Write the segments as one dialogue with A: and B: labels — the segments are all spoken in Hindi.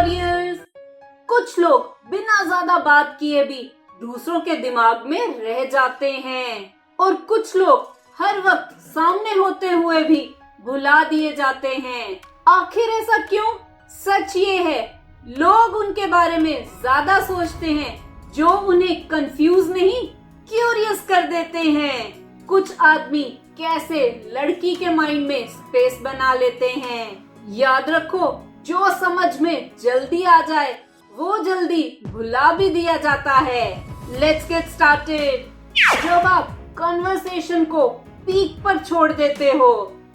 A: वॉरियर्स। कुछ लोग बिना ज्यादा बात किए भी दूसरों के दिमाग में रह जाते हैं और कुछ लोग हर वक्त सामने होते हुए भी भुला दिए जाते हैं। आखिर ऐसा क्यों? सच ये है, लोग उनके बारे में ज्यादा सोचते हैं जो उन्हें कंफ्यूज नहीं, क्यूरियस कर देते हैं। कुछ आदमी कैसे लड़की के माइंड में स्पेस बना लेते हैं। याद रखो, जो समझ में जल्दी आ जाए वो जल्दी भुला भी दिया जाता है। Let's get started. जब आप कन्वर्सेशन को पीक पर छोड़ देते हो,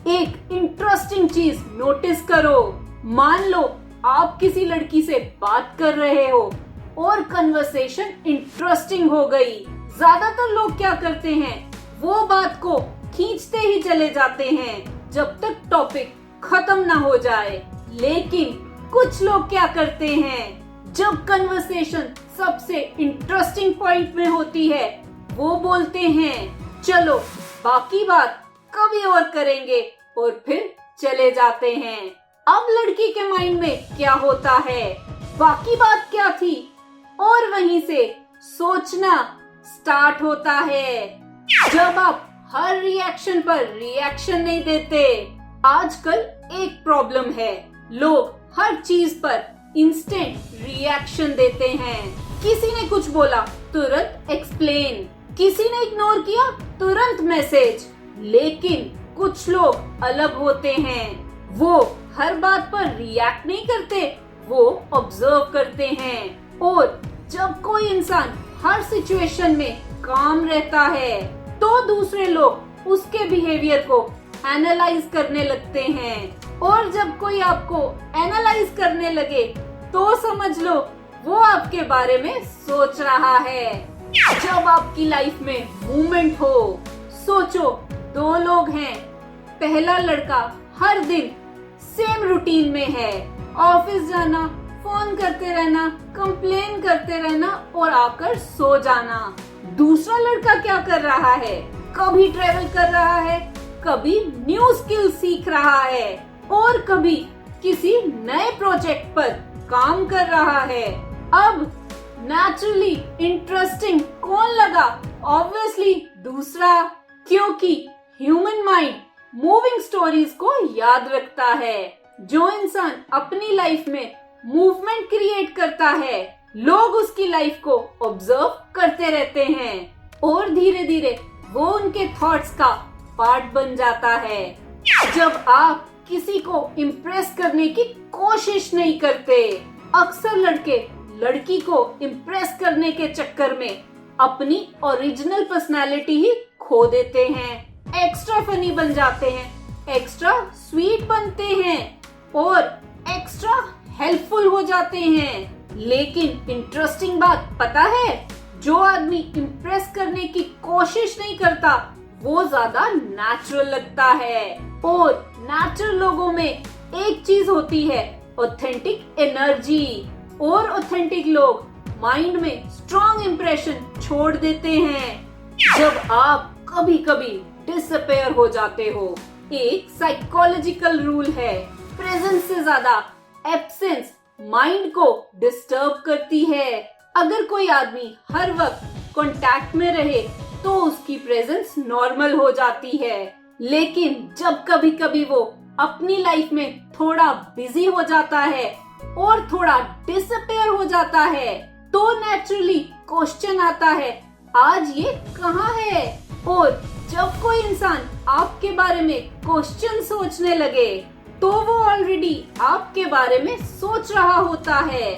A: एक इंटरेस्टिंग चीज नोटिस करो। मान लो आप किसी लड़की से बात कर रहे हो और कन्वर्सेशन इंटरेस्टिंग हो गई। ज्यादातर लोग क्या करते हैं, वो बात को खींचते ही चले जाते हैं जब तक टॉपिक खत्म ना हो जाए। लेकिन कुछ लोग क्या करते हैं, जब कन्वर्सेशन सबसे इंटरेस्टिंग पॉइंट में होती है वो बोलते हैं चलो बाकी बात कभी और करेंगे, और फिर चले जाते हैं। अब लड़की के माइंड में क्या होता है, बाकी बात क्या थी, और वहीं से सोचना स्टार्ट होता है। जब आप हर रिएक्शन पर रिएक्शन नहीं देते। आजकल एक प्रॉब्लम है, लोग हर चीज पर इंस्टेंट रिएक्शन देते हैं। किसी ने कुछ बोला तुरंत एक्सप्लेन, किसी ने इग्नोर किया तुरंत मैसेज। लेकिन कुछ लोग अलग होते हैं, वो हर बात पर रिएक्ट नहीं करते, वो ऑब्जर्व करते हैं। और जब कोई इंसान हर सिचुएशन में काम रहता है तो दूसरे लोग उसके बिहेवियर को एनालाइज करने लगते हैं। और जब कोई आपको एनालाइज करने लगे तो समझ लो वो आपके बारे में सोच रहा है। जब आपकी लाइफ में मूवमेंट हो, सोचो दो लोग हैं, पहला लड़का हर दिन सेम रूटीन में है, ऑफिस जाना, फोन करते रहना, कंप्लेन करते रहना और आकर सो जाना। दूसरा लड़का क्या कर रहा है, कभी ट्रेवल कर रहा है, कभी न्यू स्किल सीख रहा है और कभी किसी नए प्रोजेक्ट पर काम कर रहा है। अब नेचुरली इंटरेस्टिंग कौन लगा? ऑब्वियसली दूसरा, क्योंकि ह्यूमन माइंड मूविंग स्टोरीज को याद रखता है। जो इंसान अपनी लाइफ में मूवमेंट क्रिएट करता है, लोग उसकी लाइफ को ऑब्जर्व करते रहते हैं और धीरे धीरे वो उनके थॉट्स का पार्ट बन जाता है। जब आप किसी को इम्प्रेस करने की कोशिश नहीं करते, अक्सर लड़के लड़की को इम्प्रेस करने के चक्कर में अपनी ओरिजिनल पर्सनालिटी ही खो देते हैं। एक्स्ट्रा फनी बन जाते हैं, एक्स्ट्रा स्वीट बनते हैं और एक्स्ट्रा हेल्पफुल हो जाते हैं। लेकिन इंटरेस्टिंग बात पता है, जो आदमी इम्प्रेस करने की कोशिश नहीं करता वो ज्यादा नेचुरल लगता है। और नेचुरल लोगों में एक चीज होती है, ऑथेंटिक एनर्जी। और ऑथेंटिक लोग माइंड में स्ट्रॉन्ग इम्प्रेशन छोड़ देते हैं। जब आप कभी कभी डिसअपेयर हो जाते हो, एक साइकोलॉजिकल रूल है, प्रेजेंस से ज्यादा एब्सेंस माइंड को डिस्टर्ब करती है। अगर कोई आदमी हर वक्त कांटेक्ट में रहे तो उसकी प्रेजेंस नॉर्मल हो जाती है। लेकिन जब कभी कभी वो अपनी लाइफ में थोड़ा बिजी हो जाता है और थोड़ा डिसअपेयर हो जाता है तो नेचुरली क्वेश्चन आता है, आज ये कहाँ है? और जब कोई इंसान आपके बारे में क्वेश्चन सोचने लगे तो वो ऑलरेडी आपके बारे में सोच रहा होता है।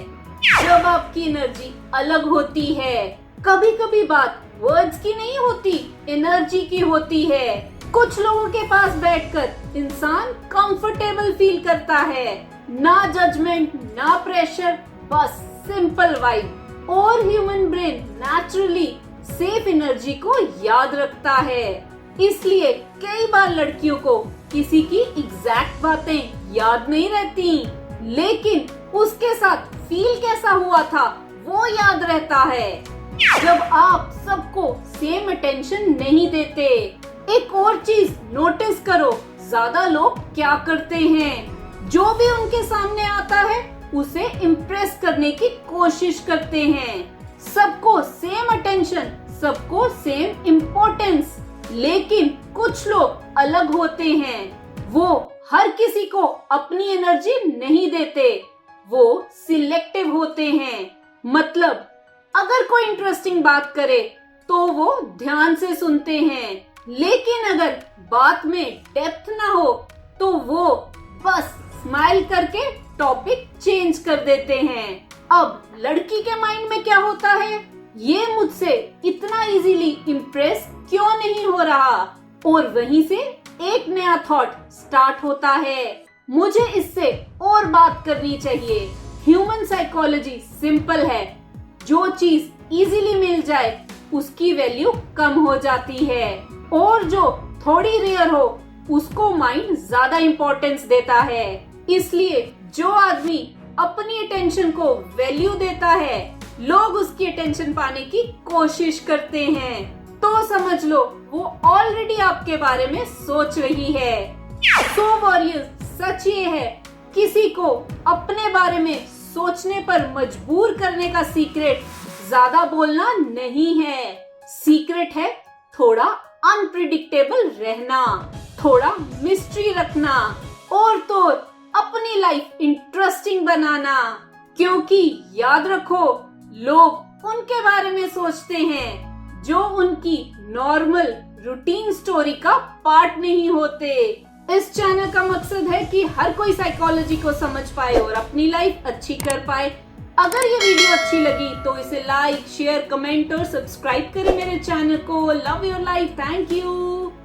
A: जब आपकी एनर्जी अलग होती है, कभी कभी बात वर्ड्स की नहीं होती, एनर्जी की होती है। कुछ लोगों के पास बैठकर इंसान कंफर्टेबल फील करता है, ना जजमेंट ना प्रेशर, बस सिंपल वाइब। और human brain naturally safe energy को याद रखता है। इसलिए कई बार लड़कियों को किसी की एग्जैक्ट बातें याद नहीं रहती, लेकिन उसके साथ फील कैसा हुआ था वो याद रहता है। जब आप सबको सेम अटेंशन नहीं देते। एक और चीज नोटिस करो, ज्यादा लोग क्या करते हैं, जो भी उनके सामने आता है उसे इम्प्रेस करने की कोशिश करते हैं। सबको सेम अटेंशन, सबको सेम इम्पोर्टेंस। लेकिन कुछ लोग अलग होते हैं। वो हर किसी को अपनी एनर्जी नहीं देते, वो सिलेक्टिव होते हैं। मतलब अगर कोई इंटरेस्टिंग बात करे तो वो ध्यान से सुनते हैं, लेकिन अगर बात में डेप्थ ना हो तो वो बस स्माइल करके टॉपिक चेंज कर देते हैं। अब लड़की के माइंड में क्या होता है, ये मुझसे इतना इजीली इम्प्रेस क्यों नहीं हो रहा, और वहीं से एक नया थॉट स्टार्ट होता है, मुझे इससे और बात करनी चाहिए। ह्यूमन साइकोलॉजी सिंपल है, जो चीज इजीली मिल जाए उसकी वैल्यू कम हो जाती है, और जो थोड़ी रेयर हो उसको माइंड ज्यादा इंपॉर्टेंस देता है। इसलिए जो आदमी अपनी अटेंशन को वैल्यू देता है, लोग उसकी अटेंशन पाने की कोशिश करते हैं। तो समझ लो वो ऑलरेडी आपके बारे में सोच रही है। सो वॉरियर्स, सच ये है, किसी को अपने बारे में सोचने पर मजबूर करने का सीक्रेट ज्यादा बोलना नहीं है। सीक्रेट है थोड़ा अनप्रिडिक्टेबल रहना, थोड़ा मिस्ट्री रखना, और तो अपनी लाइफ इंटरेस्टिंग बनाना। क्योंकि याद रखो, लोग उनके बारे में सोचते हैं जो उनकी नॉर्मल रूटीन स्टोरी का पार्ट नहीं होते। इस चैनल का मकसद है कि हर कोई साइकोलॉजी को समझ पाए और अपनी लाइफ अच्छी कर पाए। अगर ये वीडियो अच्छी लगी तो इसे लाइक, शेयर, कमेंट और सब्सक्राइब करें मेरे चैनल को। Love your life, thank you.